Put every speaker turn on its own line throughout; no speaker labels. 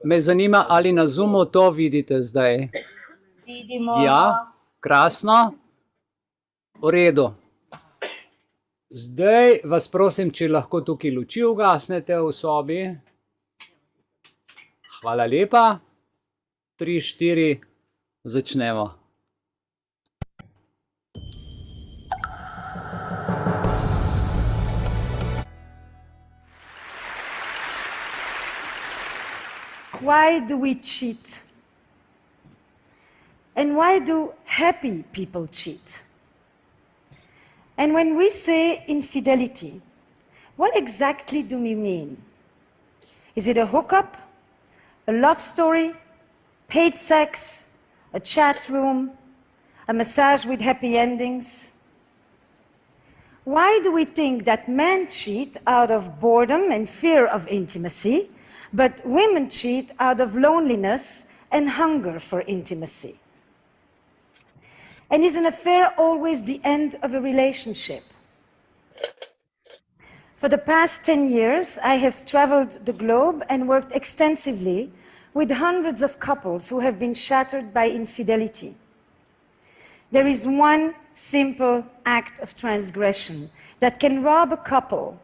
Me zanima, ali na Zoomu to vidite zdaj?
Vidimo.
Ja, krasno. V redu. Zdaj vas prosim, če lahko tukaj luči ugasnete v sobi. Hvala lepa. 3, 4, začnemo.
Why do we cheat? And why do happy people cheat? And when we say infidelity, what exactly do we mean? Is it a hookup, a love story, paid sex, a chat room, a massage with happy endings? Why do we think that men cheat out of boredom and fear of intimacy, but women cheat out of loneliness and hunger for intimacy? And is an affair always the end of a relationship? For the past 10 years, I have traveled the globe and worked extensively with hundreds of couples who have been shattered by infidelity. There is one simple act of transgression that can rob a couple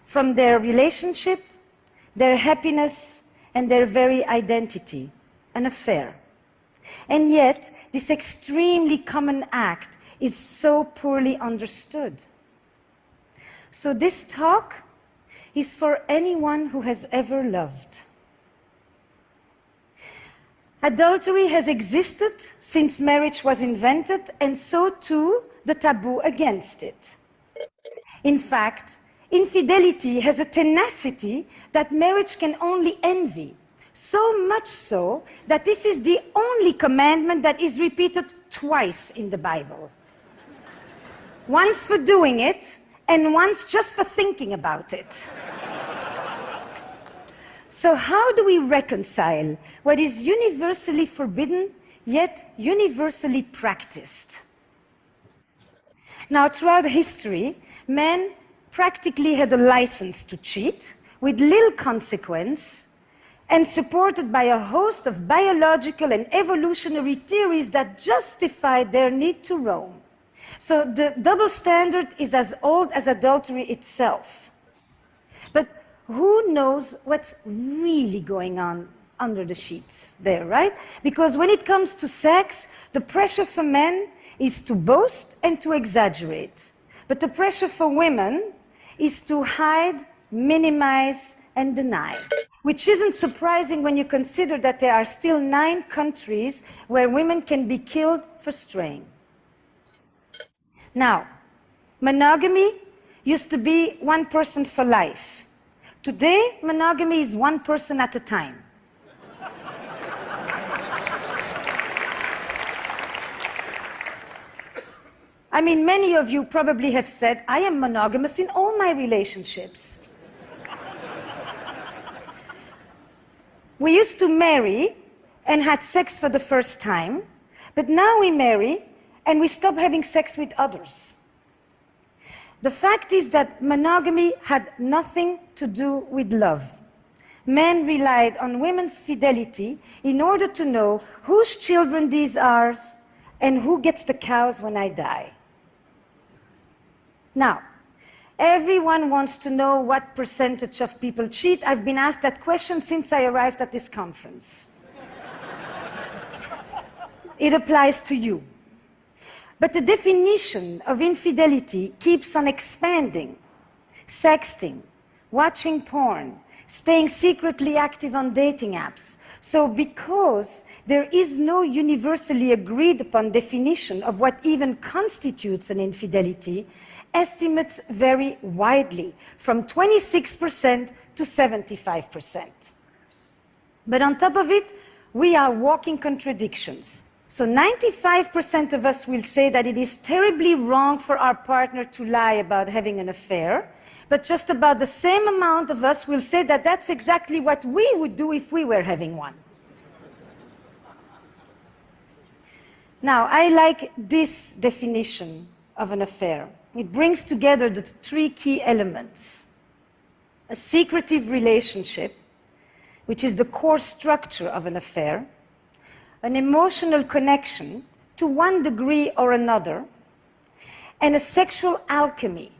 from their relationship, their happiness, and their very identity, an affair. And yet, this extremely common act is so poorly understood. So this talk is for anyone who has ever loved. Adultery has existed since marriage was invented, and so too the taboo against it. In fact, infidelity has a tenacity that marriage can only envy. So much so that this is the only commandment that is repeated twice in the Bible. Once for doing it, and once just for thinking about it. So how do we reconcile what is universally forbidden, yet universally practiced? Now, throughout history, men practically had a license to cheat with little consequence, and supported by a host of biological and evolutionary theories that justified their need to roam. So the double standard is as old as adultery itself. But who knows what's really going on under the sheets there, right? Because when it comes to sex, the pressure for men is to boast and to exaggerate. But the pressure for women is to hide, minimize, and deny. Which isn't surprising when you consider that there are still 9 countries where women can be killed for straying. Now, monogamy used to be one person for life. Today, monogamy is one person at a time. I mean, many of you probably have said, I am monogamous in all my relationships. We used to marry and had sex for the first time, but now we marry and we stop having sex with others. The fact is that monogamy had nothing to do with love. Men relied on women's fidelity in order to know whose children these are and who gets the cows when I die. Now, everyone wants to know what percentage of people cheat. I've been asked that question since I arrived at this conference. It applies to you. But the definition of infidelity keeps on expanding. Sexting, watching porn, staying secretly active on dating apps. So because there is no universally agreed upon definition of what even constitutes an infidelity, estimates vary widely, from 26% to 75%. But on top of it, we are walking contradictions. So 95% of us will say that it is terribly wrong for our partner to lie about having an affair, but just about the same amount of us will say that that's exactly what we would do if we were having one. Now, I like this definition of an affair. It brings together the 3 key elements: a secretive relationship, which is the core structure of an affair, an emotional connection to one degree or another, and a sexual alchemy.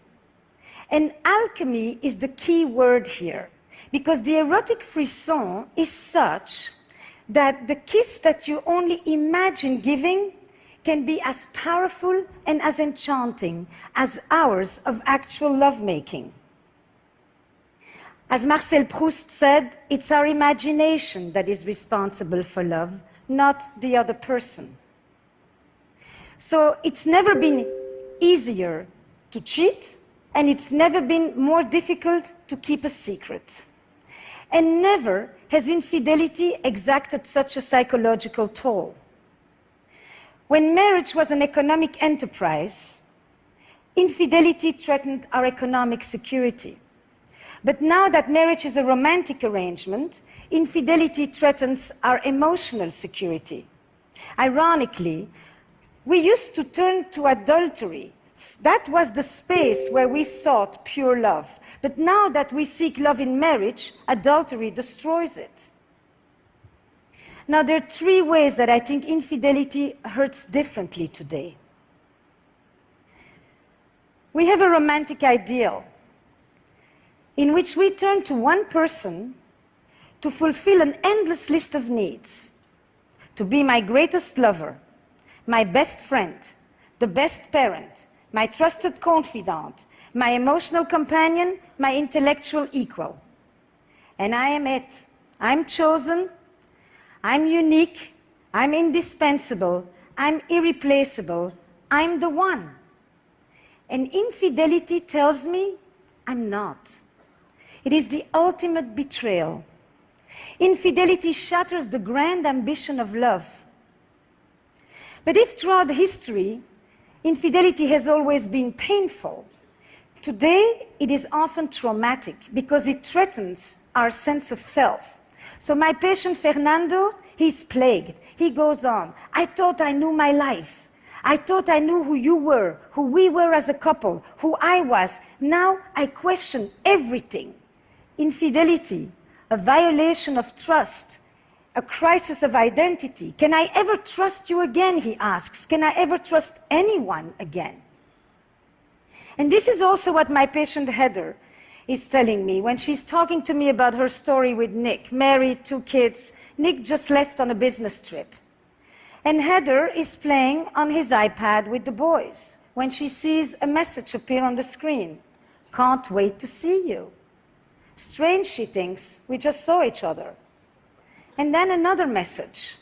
And alchemy is the key word here, because the erotic frisson is such that the kiss that you only imagine giving can be as powerful and as enchanting as hours of actual lovemaking. As Marcel Proust said, it's our imagination that is responsible for love, not the other person. So it's never been easier to cheat, and it's never been more difficult to keep a secret. And never has infidelity exacted such a psychological toll. When marriage was an economic enterprise, infidelity threatened our economic security. But now that marriage is a romantic arrangement, infidelity threatens our emotional security. Ironically, we used to turn to adultery. That was the space where we sought pure love. But now that we seek love in marriage, adultery destroys it. Now, there are three ways that I think infidelity hurts differently today. We have a romantic ideal in which we turn to one person to fulfill an endless list of needs, to be my greatest lover, my best friend, the best parent, my trusted confidant, my emotional companion, my intellectual equal. And I am it. I'm chosen, I'm unique, I'm indispensable, I'm irreplaceable, I'm the one. And infidelity tells me I'm not. It is the ultimate betrayal. Infidelity shatters the grand ambition of love. But if throughout history, infidelity has always been painful, today it is often traumatic because it threatens our sense of self. So my patient Fernando, he's plagued. He goes on, I thought I knew my life. I thought I knew who you were, who we were as a couple, who I was. Now I question everything. Infidelity, a violation of trust, a crisis of identity. Can I ever trust you again, he asks. Can I ever trust anyone again? And this is also what my patient Heather is telling me when she's talking to me about her story with Nick, married, 2 kids. Nick just left on a business trip. And Heather is playing on his iPad with the boys when she sees a message appear on the screen. Can't wait to see you. Strange, she thinks, we just saw each other. And then another message.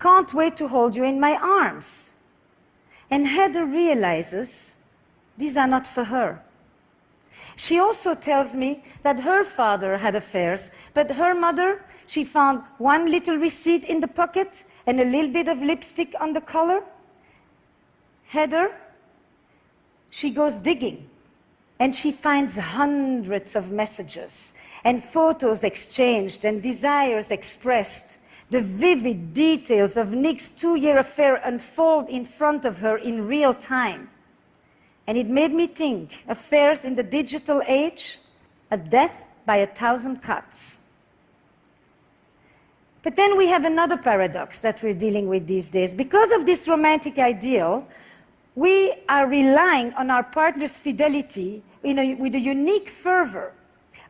Can't wait to hold you in my arms. And Heather realizes these are not for her. She also tells me that her father had affairs, but her mother, she found one little receipt in the pocket and a little bit of lipstick on the collar. Heather, she goes digging. And she finds hundreds of messages and photos exchanged and desires expressed. The vivid details of Nick's 2-year affair unfold in front of her in real time. And it made me think, affairs in the digital age, a death by 1,000 cuts. But then we have another paradox that we're dealing with these days. Because of this romantic ideal, we are relying on our partner's fidelity with a unique fervor.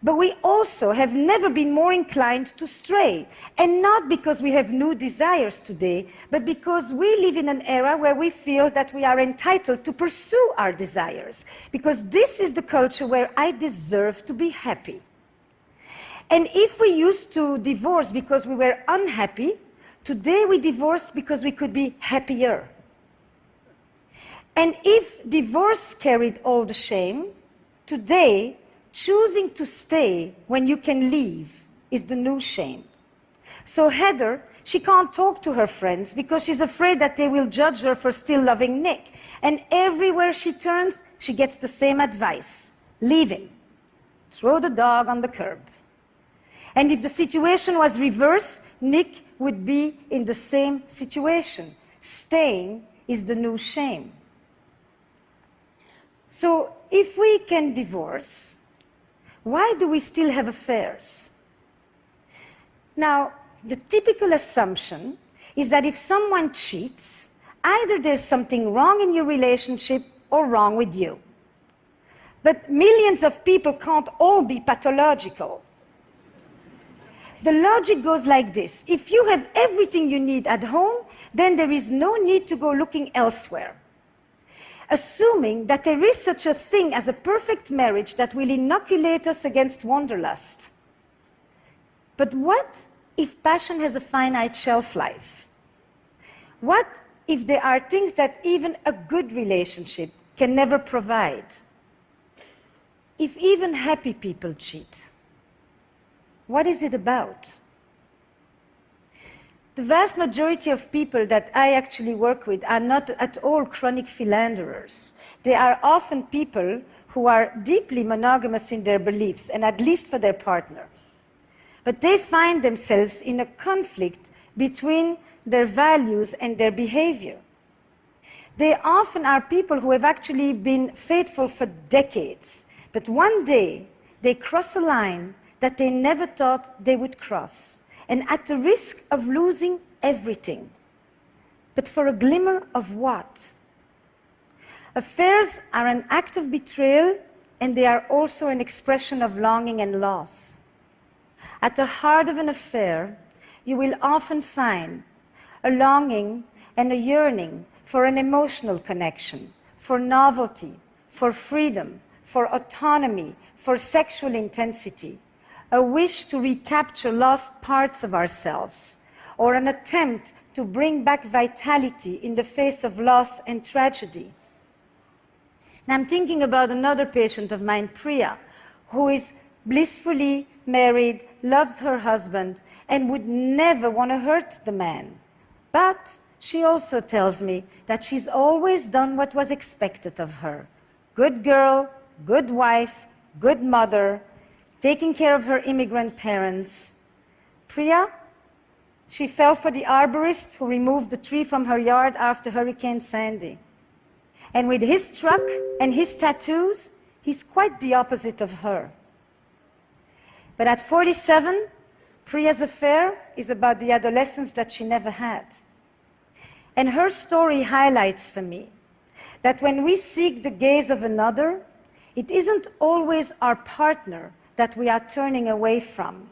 But we also have never been more inclined to stray. And not because we have new desires today, but because we live in an era where we feel that we are entitled to pursue our desires. Because this is the culture where I deserve to be happy. And if we used to divorce because we were unhappy, today we divorce because we could be happier. And if divorce carried all the shame, today, choosing to stay when you can leave is the new shame. So Heather, she can't talk to her friends because she's afraid that they will judge her for still loving Nick. And everywhere she turns, she gets the same advice. Leave him. Throw the dog on the curb. And if the situation was reversed, Nick would be in the same situation. Staying is the new shame. So if we can divorce, why do we still have affairs? Now, the typical assumption is that if someone cheats, either there's something wrong in your relationship or wrong with you. But millions of people can't all be pathological. The logic goes like this. If you have everything you need at home, then there is no need to go looking elsewhere. Assuming that there is such a thing as a perfect marriage that will inoculate us against wanderlust. But what if passion has a finite shelf life? What if there are things that even a good relationship can never provide? If even happy people cheat, what is it about? The vast majority of people that I actually work with are not at all chronic philanderers. They are often people who are deeply monogamous in their beliefs, and at least for their partner. But they find themselves in a conflict between their values and their behavior. They often are people who have actually been faithful for decades, but one day they cross a line that they never thought they would cross, and at the risk of losing everything. But for a glimmer of what? Affairs are an act of betrayal, and they are also an expression of longing and loss. At the heart of an affair, you will often find a longing and a yearning for an emotional connection, for novelty, for freedom, for autonomy, for sexual intensity, a wish to recapture lost parts of ourselves, or an attempt to bring back vitality in the face of loss and tragedy. And I'm thinking about another patient of mine, Priya, who is blissfully married, loves her husband, and would never want to hurt the man. But she also tells me that she's always done what was expected of her. Good girl, good wife, good mother, taking care of her immigrant parents. Priya, she fell for the arborist who removed the tree from her yard after Hurricane Sandy. And with his truck and his tattoos, he's quite the opposite of her. But at 47, Priya's affair is about the adolescence that she never had. And her story highlights for me that when we seek the gaze of another, it isn't always our partner that we are turning away from,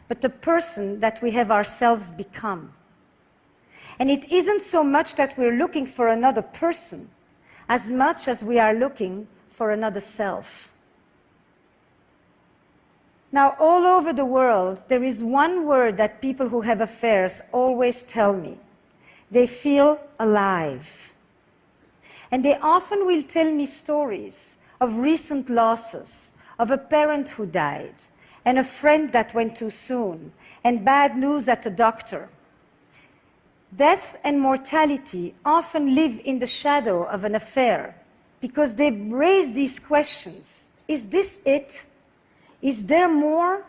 but the person that we have ourselves become. And it isn't so much that we're looking for another person, as much as we are looking for another self. Now, all over the world, there is one word that people who have affairs always tell me. They feel alive. And they often will tell me stories of recent losses, of a parent who died, and a friend that went too soon, and bad news at the doctor. Death and mortality often live in the shadow of an affair because they raise these questions. Is this it? Is there more?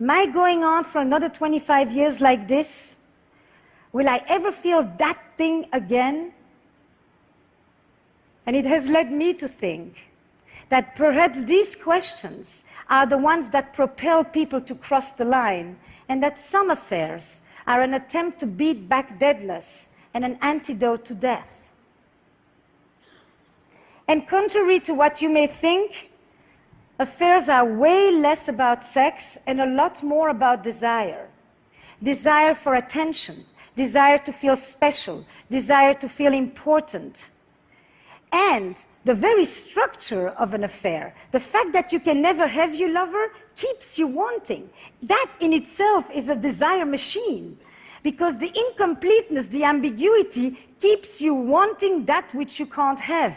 Am I going on for another 25 years like this? Will I ever feel that thing again? And it has led me to think that perhaps these questions are the ones that propel people to cross the line, and that some affairs are an attempt to beat back deadness and an antidote to death. And contrary to what you may think, affairs are way less about sex and a lot more about desire. Desire for attention, desire to feel special, desire to feel important. And the very structure of an affair, the fact that you can never have your lover, keeps you wanting. That in itself is a desire machine, because the incompleteness, the ambiguity, keeps you wanting that which you can't have.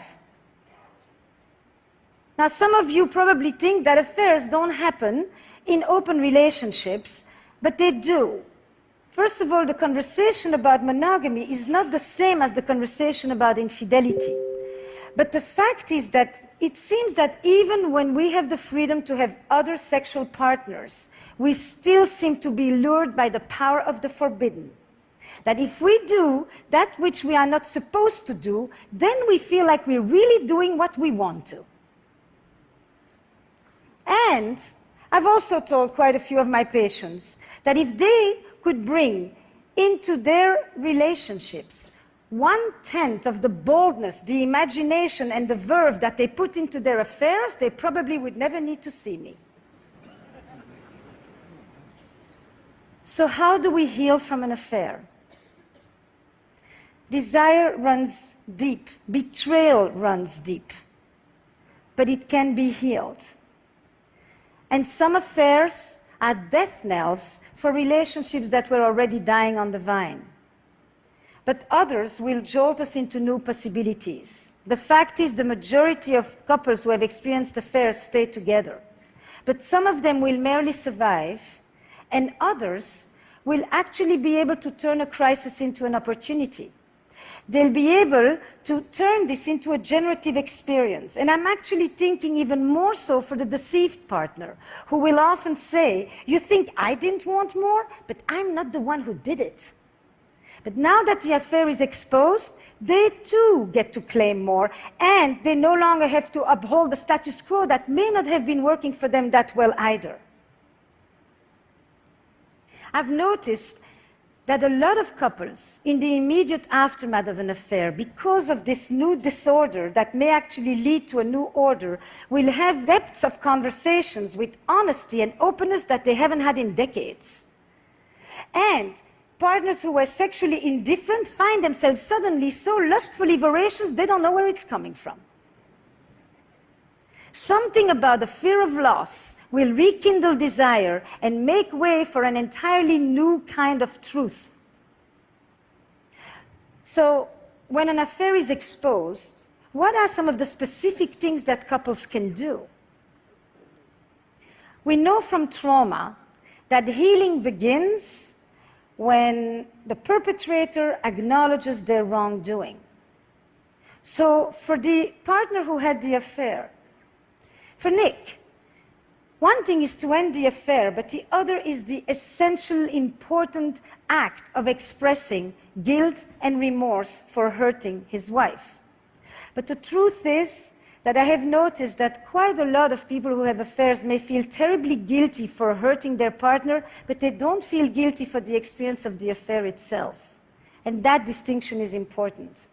Now, some of you probably think that affairs don't happen in open relationships, but they do. First of all, the conversation about monogamy is not the same as the conversation about infidelity. But the fact is that it seems that even when we have the freedom to have other sexual partners, we still seem to be lured by the power of the forbidden. That if we do that which we are not supposed to do, then we feel like we're really doing what we want to. And I've also told quite a few of my patients that if they could bring into their relationships 1/10 of the boldness, the imagination, and the verve that they put into their affairs, they probably would never need to see me. So how do we heal from an affair? Desire runs deep, betrayal runs deep, but it can be healed. And some affairs are death knells for relationships that were already dying on the vine. But others will jolt us into new possibilities. The fact is, the majority of couples who have experienced affairs stay together. But some of them will merely survive, and others will actually be able to turn a crisis into an opportunity. They'll be able to turn this into a generative experience. And I'm actually thinking even more so for the deceived partner, who will often say, "You think I didn't want more? But I'm not the one who did it." But now that the affair is exposed, they too get to claim more, and they no longer have to uphold the status quo that may not have been working for them that well either. I've noticed that a lot of couples, in the immediate aftermath of an affair, because of this new disorder that may actually lead to a new order, will have depths of conversations with honesty and openness that they haven't had in decades. And partners who were sexually indifferent find themselves suddenly so lustfully voracious they don't know where it's coming from. Something about the fear of loss will rekindle desire and make way for an entirely new kind of truth. So, when an affair is exposed, what are some of the specific things that couples can do? We know from trauma that healing begins when the perpetrator acknowledges their wrongdoing. So, for the partner who had the affair, for Nick, one thing is to end the affair, but the other is the essential, important act of expressing guilt and remorse for hurting his wife. But the truth is that I have noticed that quite a lot of people who have affairs may feel terribly guilty for hurting their partner, but they don't feel guilty for the experience of the affair itself. And that distinction is important.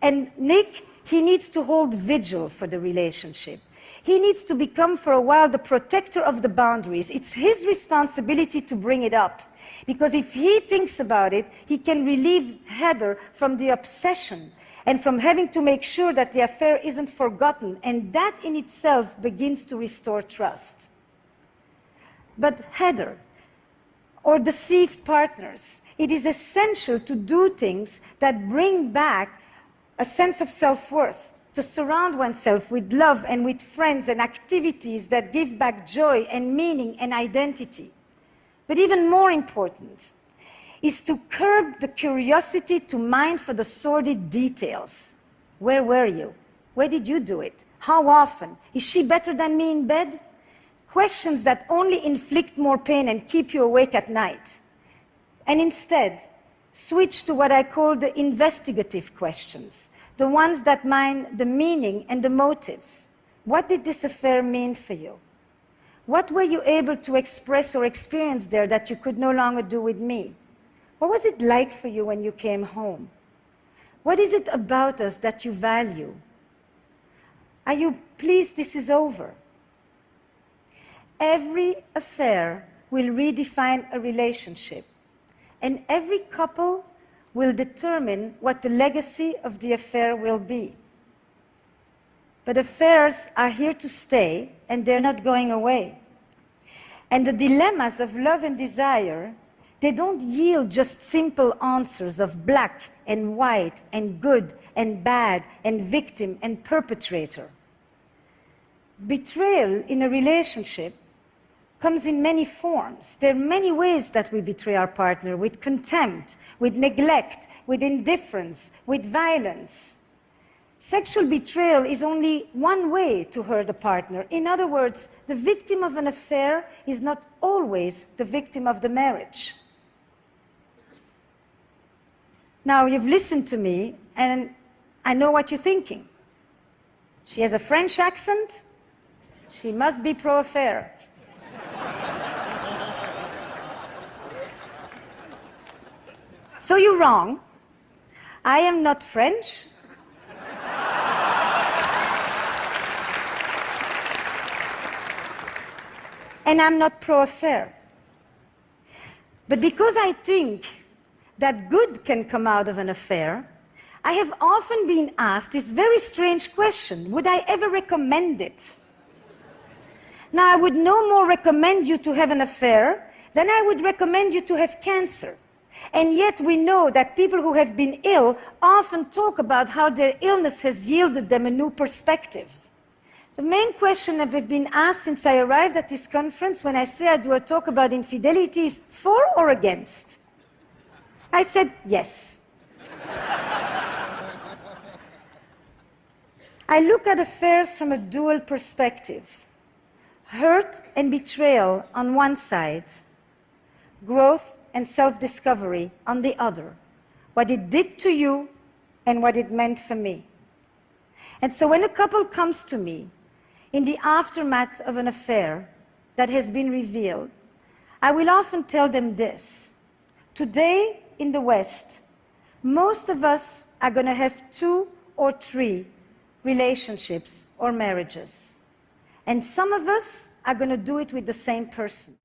And Nick, he needs to hold vigil for the relationship. He needs to become for a while the protector of the boundaries. It's his responsibility to bring it up. Because if he thinks about it, he can relieve Heather from the obsession and from having to make sure that the affair isn't forgotten. And that in itself begins to restore trust. But Heather, or deceived partners, it is essential to do things that bring back a sense of self-worth, to surround oneself with love and with friends and activities that give back joy and meaning and identity. But even more important is to curb the curiosity to mine for the sordid details. Where were you? Where did you do it? How often? Is she better than me in bed? Questions that only inflict more pain and keep you awake at night. And instead, switch to what I call the investigative questions, the ones that mine the meaning and the motives. What did this affair mean for you? What were you able to express or experience there that you could no longer do with me? What was it like for you when you came home? What is it about us that you value? Are you pleased this is over? Every affair will redefine a relationship, and every couple will determine what the legacy of the affair will be. But affairs are here to stay, and they're not going away. And the dilemmas of love and desire, they don't yield just simple answers of black and white and good and bad and victim and perpetrator. Betrayal in a relationship comes in many forms. There are many ways that we betray our partner, with contempt, with neglect, with indifference, with violence. Sexual betrayal is only one way to hurt a partner. In other words, the victim of an affair is not always the victim of the marriage. Now, you've listened to me, and I know what you're thinking. She has a French accent. She must be pro-affair. So you're wrong. I am not French. And I'm not pro-affair. But because I think that good can come out of an affair, I have often been asked this very strange question: would I ever recommend it? Now, I would no more recommend you to have an affair than I would recommend you to have cancer. And yet we know that people who have been ill often talk about how their illness has yielded them a new perspective. The main question that I've been asked since I arrived at this conference when I say I do a talk about infidelity is for or against? I said yes. I look at affairs from a dual perspective. Hurt and betrayal on one side, growth and self-discovery on the other. What it did to you and what it meant for me. And so when a couple comes to me in the aftermath of an affair that has been revealed, I will often tell them this: today in the West, most of us are going to have 2 or 3 relationships or marriages. And some of us are going to do it with the same person.